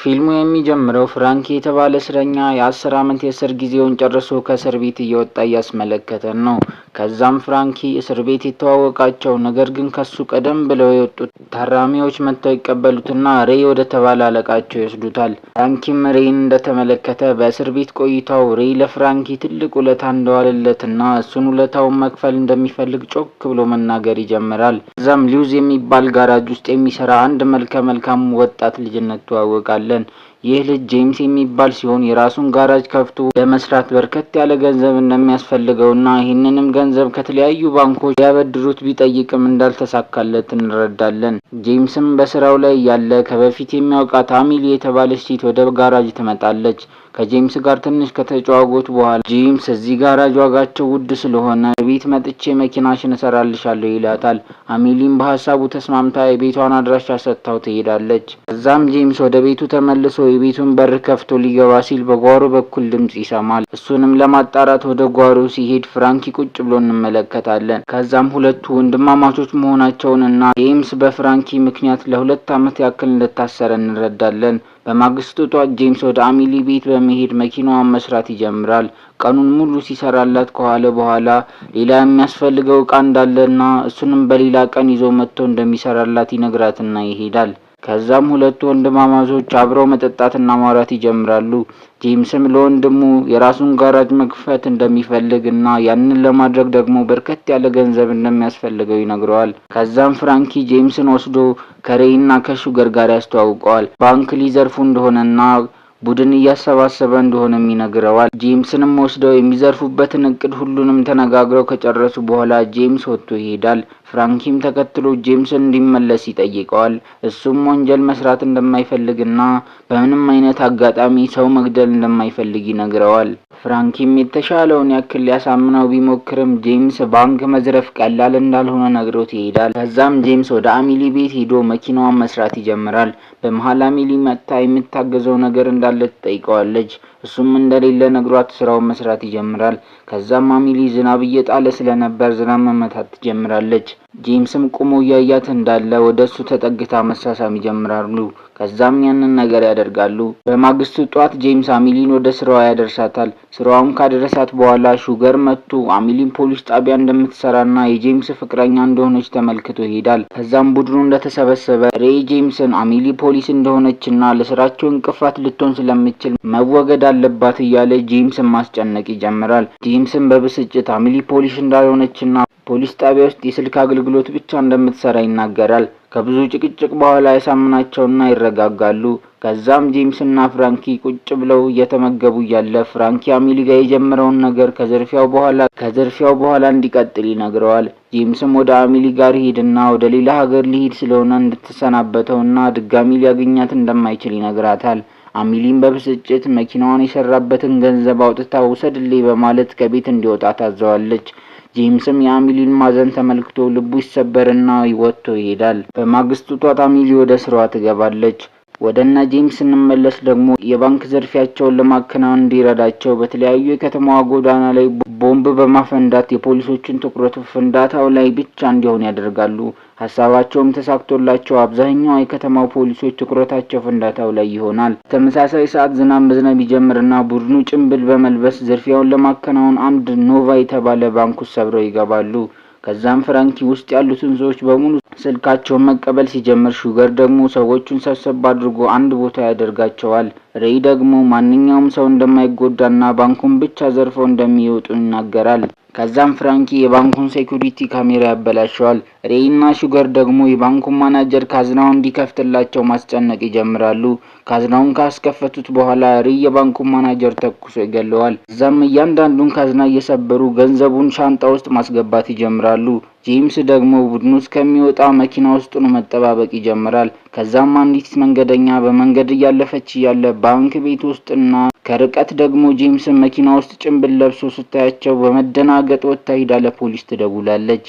ፊልሙ የሚጀምረው ፍራንኪ የተባለ እስረኛ የ10 ዓመት የእስር ጊዜውን ጨርሶ ከእስር ቤት እየወጣ እያስመለከተን ነው። ከዛም ፍራንኪ እስር ቤት የተዋወቃቸው ነገር ግን ከሱ ቀደም ብለው የወጡት ታራሚዎች መጥተው ይቀበሉትና ሬይ ወደ ተባለ አለቃቸው ይወስዱታል። ፍራንኪም ሬይን እንደተመለከተ በእስር ቤት ቆይታው ሬይ ለፍራንኪ ትልቅ ውለታ እንደዋለለትና እሱን ውለታውን መክፈል እንደሚፈልግ ጮክ ብሎ መናገር ይጀምራል። ከዛም ሊውዝ የሚባል ጋራጅ ውስጥ የሚሰራ አንድ መልካም ወጣት ልጅ እንተዋወቃለን። ይህ ልጅ ጄምስ የሚባል ሲሆን የራሱን ጋራጅ ከፍቶ ለመስራት በርከት ያለ ገንዘብ እንደሚያስፈልገውና ይህንንም ገንዘብ ከተለያዩ ባንኮች ሊያበድሩት ቢጠይቅም እንዳልተሳካለት እንረዳለን። ጄምስም በስራው ላይ ያለ ከበፊት የሚያውቃት አሚሊ የተባለች ሴት ወደ ጋራጅ ትመጣለች። ከጄምስ ጋር ትንሽ ከተጨዋወቱ በኋላ ጄምስ እዚህ ጋራጅ ዋጋቸው ውድ ስለሆነ ቤት መጥቼ መኪናሽን እሰራልሻለሁ ይላታል። አሚሊም በሀሳቡ ተስማምታ የቤቷን አድራሻ ሰጥታው ትሄዳለች። ከዛም ጄምስ ወደ ቤቱ ተመልሶ የቤቱን በር ከፍቶ ሊገባ ሲል በጓሮ በኩል ድምጽ ይሰማል። እሱንም ለማጣራት ወደ ጓሮ ሲሄድ ፍራንኪ ቁጭ ብሎ እንመለከታለን። ከዛም ሁለቱ ወንድማማቾች መሆናቸውንና ጄምስ በፍራንኪ ምክንያት ለ2 ዓመት ያክል እንደታሰረ እንረዳለን። በማግስቱ ጧት ጄምስ ወደ አሚሊ ቤት በመሄድ መኪናዋን መስራት ይጀምራል። ቀኑን ሙሉ ሲሰራላት ከዋለ በኋላ ሌላ የሚያስፈልገው እቃ እንዳለና እሱንም በሌላ ቀን ይዞ መጥቶ እንደሚሰራላት ይነግራትና ይሄዳል። ከዛም ሁለቱ ወንድማማቾች አብረው መጠጣትና ማውራት ይጀምራሉ። ጄምስም ለወንድሙ የራሱን ጋራጅ መክፈት እንደሚፈልግና ያንን ለማድረግ ደግሞ በርከት ያለ ገንዘብ እንደሚያስፈልገው ይነግረዋል። ከዛም ፍራንኪ ጄምስን ወስዶ ከሬይና ከሹገር ጋር ያስተዋውቀዋል። ባንክ ሊዘርፉ እንደሆነና ቡድን እያሰባሰበ እንደሆነም ይነግረዋል። ጄምስንም ወስደው የሚዘርፉበትን እቅድ ሁሉንም ተነጋግረው ከጨረሱ በኋላ ጄምስ ወጥቶ ይሄዳል። ፍራንኪም ተከትሎ ጄምስን እንዲመለስ ይጠይቀዋል። እሱም ወንጀል መስራት እንደማይፈልግና በምንም አይነት አጋጣሚ ሰው መግደል እንደማይፈልግ ይነግረዋል። ፍራንኪም የተሻለውን ያክል ሊያሳምነው ቢሞክርም ጄምስ ባንክ መዝረፍ ቀላል እንዳልሆነ ነግሮት ይሄዳል። ከዛም ጄምስ ወደ አሚሊ ቤት ሄዶ መኪናዋን መስራት ይጀምራል። በመሃል አሚሊ መጥታ የምታገዘው ነገር እንዳለ ትጠይቀዋለች። እሱም እንደሌለ ነግሯት ስራውን መስራት ይጀምራል። ከዛም አሚሊ ዝናብ እየጣለ ስለነበር ዝናብ መመታት ትጀምራለች። ጄምስም ቆሞ እያያት እንዳለ ወደሱ ተጠግታ መሳሳም ይጀምራሉ። ከዛም ያንን ነገር ያደርጋሉ። በማግስቱ ጧት ጄምስ አሚሊን ወደ ስራዋ ያደርሳታል። ስራውን ካደረሳት በኋላ ሹገር መጥቶ አሚሊን ፖሊስ ጣቢያ እንደምትሰራና የጄምስ ፍቅረኛ እንደሆነች ተመልክቶ ይሄዳል። ከዛም ቡድኑ እንደተሰበሰበ ሬይ ጄምስን አሚሊ ፖሊስ እንደሆነችና ለስራቸው እንቅፋት ልትሆን ስለምትችል መወገድ አለባት እያለ ጄምስን ማስጨነቅ ይጀምራል። ጄምስን በብስጭት አሚሊ ፖሊስ እንዳልሆነችና ፖሊስ ጣቢያ ውስጥ የስልክ አገልግሎት ብቻ እንደምትሰራ ይናገራል። ከብዙ ጭቅጭቅ በኋላ ያሳምናቸውና ይረጋጋሉ። ከዛም ጄምስና ፍራንኪ ቁጭ ብለው እየተመገቡ እያለ ፍራንኪ አሚሊ ጋር የጀመረውን ነገር ከዝርፊያው በኋላ እንዲቀጥል ይነግረዋል። ጄምስም ወደ አሚሊ ጋር ሄድና ወደ ሌላ ሀገር ሊሄድ ስለሆነ እንድትሰናበተውና ድጋሚ ሊያገኛት እንደማይችል ይነግራታል። አሚሊን በብስጭት መኪናዋን የሰራበትን ገንዘብ አውጥታ ውሰድልኝ በማለት ከቤት እንዲወጣ ታዘዋለች። ጄምስም የአሚሊን ማዘን ተመልክቶ ልቡ ይሰበርና ወጥቶ ይሄዳል። በማግስቱ ጧት አሚሊ ወደ ስራዋ ትገባለች። ወደና ጄምስ እንመለስ ደግሞ የባንክ ዘርፊያቸውን ለማከናወን እንዲረዳቸው በተለያዩ የከተማዋ ጎዳና ላይ ቦምብ በማፈንዳት የፖሊሶችን ትኩረት ፍንዳታው ላይ ብቻ እንዲሆን ያደርጋሉ። ሀሳባቸውም ተሳክቶላቸው አብዛኛው የከተማው ፖሊሶች ትኩረታቸው ፍንዳታው ላይ ይሆናል። ተመሳሳይ ሰዓት ዝናብ መዝነብ ይጀምርና ቡድኑ ጭንብል በመልበስ ዝርፊያውን ለማከናወን አንድ ኖቫ የተባለ ባንክ ውስጥ ሰብረው ይገባሉ። ከዛም ፍራንኪ ውስጥ ያሉትን ሰዎች በሙሉ ስልካቸውን መቀበል ሲጀምር ሹገር ደግሞ ሰዎቹን ሰብሰብ አድርጎ አንድ ቦታ ያደርጋቸዋል። ሬይ ደግሞ ማንኛውም ሰው እንደማይጎዳና ባንኩን ብቻ ዘርፈው እንደሚወጡ ይናገራል። ከዛም ፍራንኪ የባንኩን ሴኩሪቲ ካሜራ ያበላሸዋል። ሬይና ሹገር ደግሞ የባንኩን ማናጀር ካዝናውን እንዲከፍትላቸው ማስጨነቅ ይጀምራሉ። ካዝናውን ካስከፈቱት በኋላ ሬይ የባንኩን ማናጀር ተኩሶ ይገለዋል። ከዛም እያንዳንዱን ካዝና እየሰበሩ ገንዘቡን ሻንጣ ውስጥ ማስገባት ይጀምራሉ። ጄምስ ደግሞ ቡድኑ እስከሚወጣ መኪና ውስጥ ነው መጠባበቅ ይጀምራል። ከዛም አንዲት መንገደኛ በመንገድ እያለፈች ያለ ባንክ ቤት ውስጥና ከርቀት ደግሞ ጄምስ መኪና ውስጥ ጭንብል ለብሶ ስታያቸው በመደናገጥ ወጥታ ሄዳ ለፖሊስ ትደውላለች።